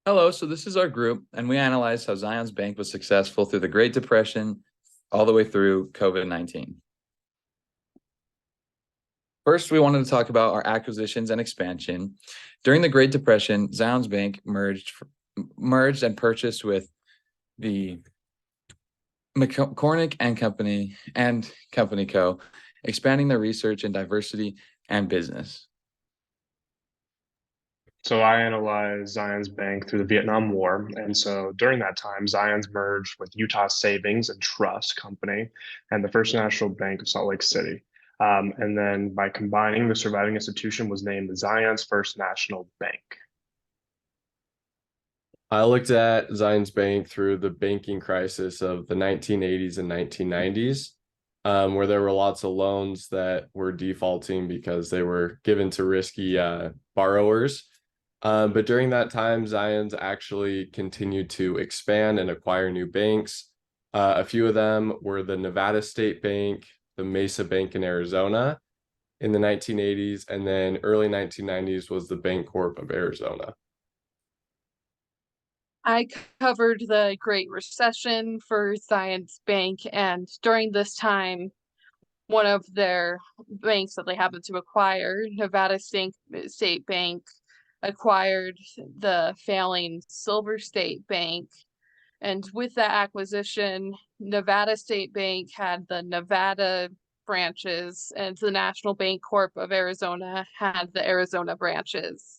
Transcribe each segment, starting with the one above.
Hello, so this is our group, and we analyzed how Zion's Bank was successful through the Great Depression all the way through COVID-19. First, we wanted to talk about our acquisitions and expansion. During the Great Depression, Zion's Bank merged and purchased with the McCormick and Company Co., expanding their research in diversity and business. So I analyzed Zion's Bank through the Vietnam War. And so during that time, Zion's merged with Utah Savings and Trust Company and the First National Bank of Salt Lake City. And then by combining, the surviving institution was named Zion's First National Bank. I looked at Zion's Bank through the banking crisis of the 1980s and 1990s, where there were lots of loans that were defaulting because they were given to risky borrowers. But during that time, Zion's actually continued to expand and acquire new banks. A few of them were the Nevada State Bank, the Mesa Bank in Arizona in the 1980s, and then early 1990s was the Bancorp of Arizona. I covered the Great Recession for Zion's Bank, and during this time, one of their banks that they happened to acquire, Nevada State Bank, acquired the failing Silver State Bank. And with that acquisition, Nevada State Bank had the Nevada branches, and the National Bancorp of Arizona had the Arizona branches.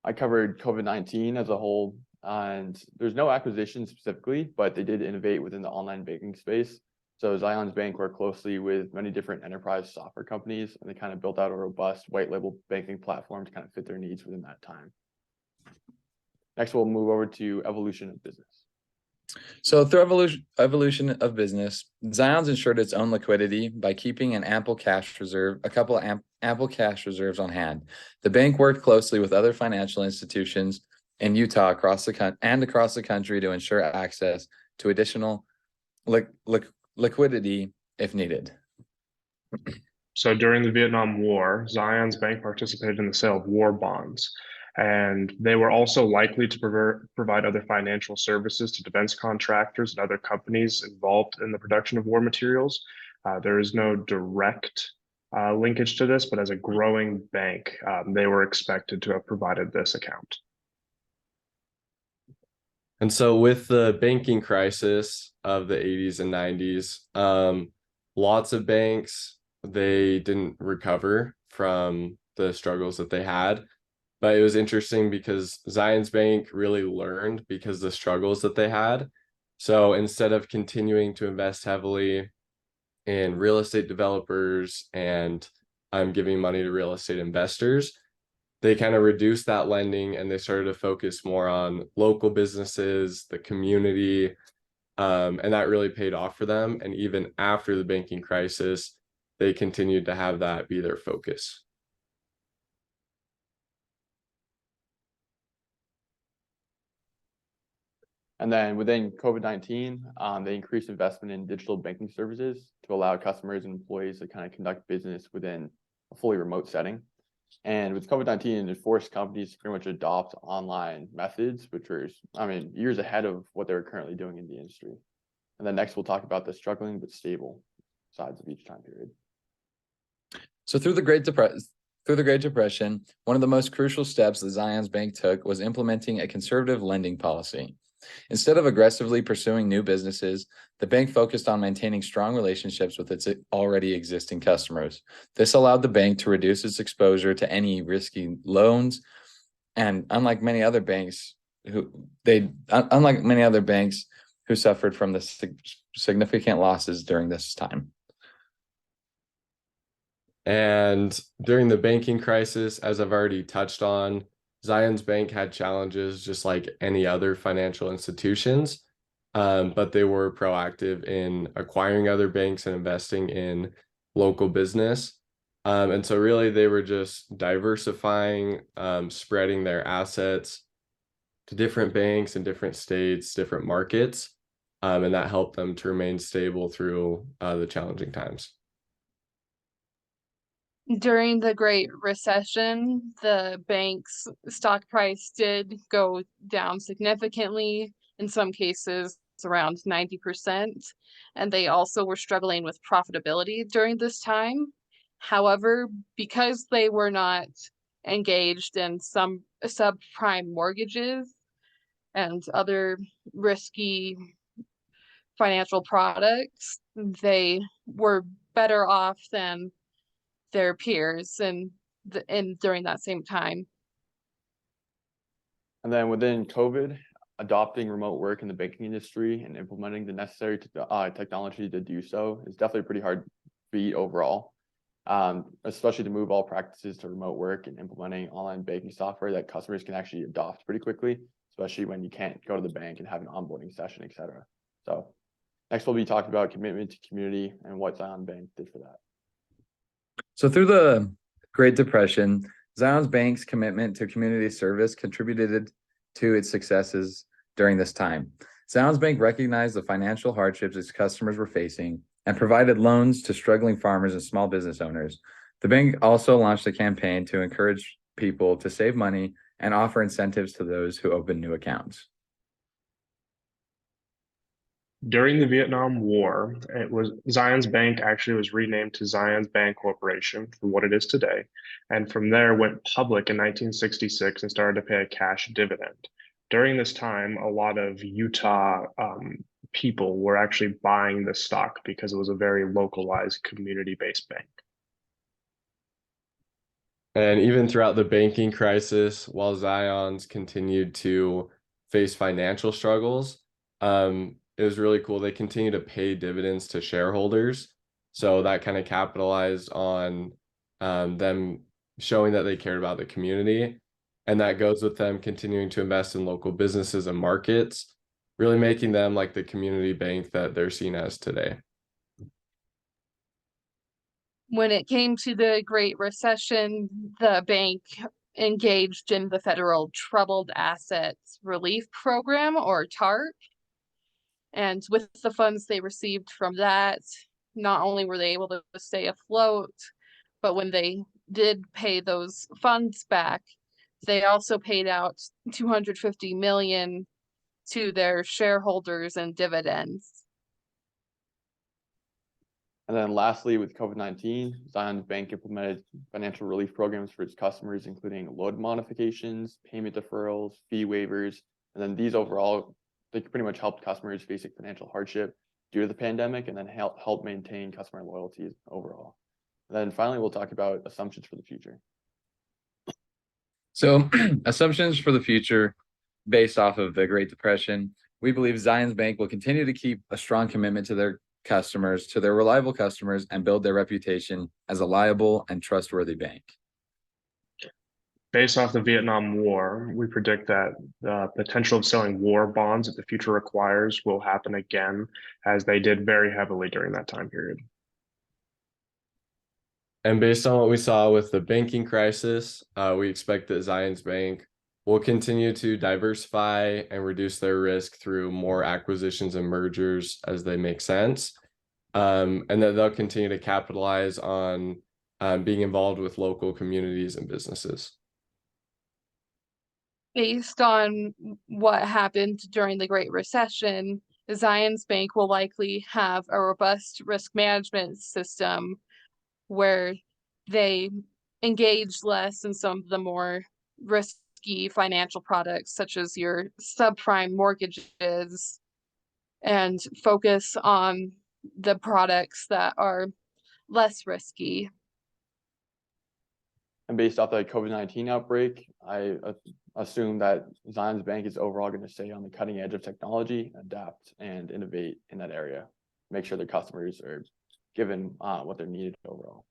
I covered COVID-19 as a whole, and there's no acquisition specifically, but they did innovate within the online banking space. So Zion's Bank worked closely with many different enterprise software companies, and they kind of built out a robust white label banking platform to kind of fit their needs within that time. Next, we'll move over to evolution of business. So through evolution of business, Zion's ensured its own liquidity by keeping an ample cash reserve, a couple of ample cash reserves on hand. The bank worked closely with other financial institutions in Utah across the country to ensure access to additional liquidity if needed. So during the Vietnam War, Zion's Bank participated in the sale of war bonds. And they were also likely to provide other financial services to defense contractors and other companies involved in the production of war materials. There is no direct linkage to this, but as a growing bank, they were expected to have provided this account. And so with the banking crisis of the 80s and 90s, lots of banks, they didn't recover from the struggles that they had. But it was interesting because Zion's Bank really learned because the struggles that they had. So instead of continuing to invest heavily in real estate developers and giving money to real estate investors, they kind of reduced that lending and they started to focus more on local businesses, the community, and that really paid off for them. And even after the banking crisis, they continued to have that be their focus. And then within COVID-19, they increased investment in digital banking services to allow customers and employees to kind of conduct business within a fully remote setting. And with COVID-19, it forced companies to pretty much adopt online methods, which were, years ahead of what they were currently doing in the industry. And then next, we'll talk about the struggling but stable sides of each time period. So through the Great Depression, one of the most crucial steps that Zion's Bank took was implementing a conservative lending policy. Instead of aggressively pursuing new businesses, the bank focused on maintaining strong relationships with its already existing customers. This allowed the bank to reduce its exposure to any risky loans, and unlike many other banks who suffered from the significant losses during this time. And during the banking crisis, as I've already touched on, Zion's Bank had challenges just like any other financial institutions, but they were proactive in acquiring other banks and investing in local business. And so really they were just diversifying, spreading their assets to different banks in different states, different markets, and that helped them to remain stable through the challenging times. During the Great Recession, the bank's stock price did go down significantly, in some cases around 90%, and they also were struggling with profitability during this time. However, because they were not engaged in some subprime mortgages and other risky financial products, they were better off than their peers and during that same time. And then within COVID, adopting remote work in the banking industry and implementing the necessary technology to do so is definitely a pretty hard feat overall, especially to move all practices to remote work and implementing online banking software that customers can actually adopt pretty quickly, especially when you can't go to the bank and have an onboarding session, et cetera. So next we'll be talking about commitment to community and what Zion Bank did for that. So through the Great Depression, Zion's Bank's commitment to community service contributed to its successes during this time. Zion's Bank recognized the financial hardships its customers were facing and provided loans to struggling farmers and small business owners. The bank also launched a campaign to encourage people to save money and offer incentives to those who open new accounts. During the Vietnam War, Zion's Bank actually was renamed to Zion's Bancorporation for what it is today, and from there went public in 1966 and started to pay a cash dividend. During this time, a lot of Utah people were actually buying the stock because it was a very localized, community-based bank. And even throughout the banking crisis, while Zion's continued to face financial struggles, it was really cool. They continue to pay dividends to shareholders. So that kind of capitalized on them showing that they cared about the community. And that goes with them continuing to invest in local businesses and markets, really making them like the community bank that they're seen as today. When it came to the Great Recession, the bank engaged in the Federal Troubled Assets Relief Program, or TARP. And with the funds they received from that, not only were they able to stay afloat, but when they did pay those funds back, they also paid out $250 million to their shareholders in dividends. And then lastly, with COVID-19, Zion's Bank implemented financial relief programs for its customers, including loan modifications, payment deferrals, fee waivers, and then these overall, they pretty much helped customers facing financial hardship due to the pandemic, and then help maintain customer loyalty overall. And then finally, we'll talk about assumptions for the future. So assumptions for the future based off of the Great Depression, we believe Zion's Bank will continue to keep a strong commitment to their customers, to their reliable customers, and build their reputation as a reliable and trustworthy bank. Based off the Vietnam War, we predict that the potential of selling war bonds that the future requires will happen again, as they did very heavily during that time period. And based on what we saw with the banking crisis, we expect that Zion's Bank will continue to diversify and reduce their risk through more acquisitions and mergers as they make sense. And that they'll continue to capitalize on being involved with local communities and businesses. Based on what happened during the Great Recession, Zion's Bank will likely have a robust risk management system where they engage less in some of the more risky financial products, such as your subprime mortgages, and focus on the products that are less risky. And based off the COVID-19 outbreak, I assume that Zion's Bank is overall going to stay on the cutting edge of technology, adapt and innovate in that area, make sure their customers are given what they're needed overall.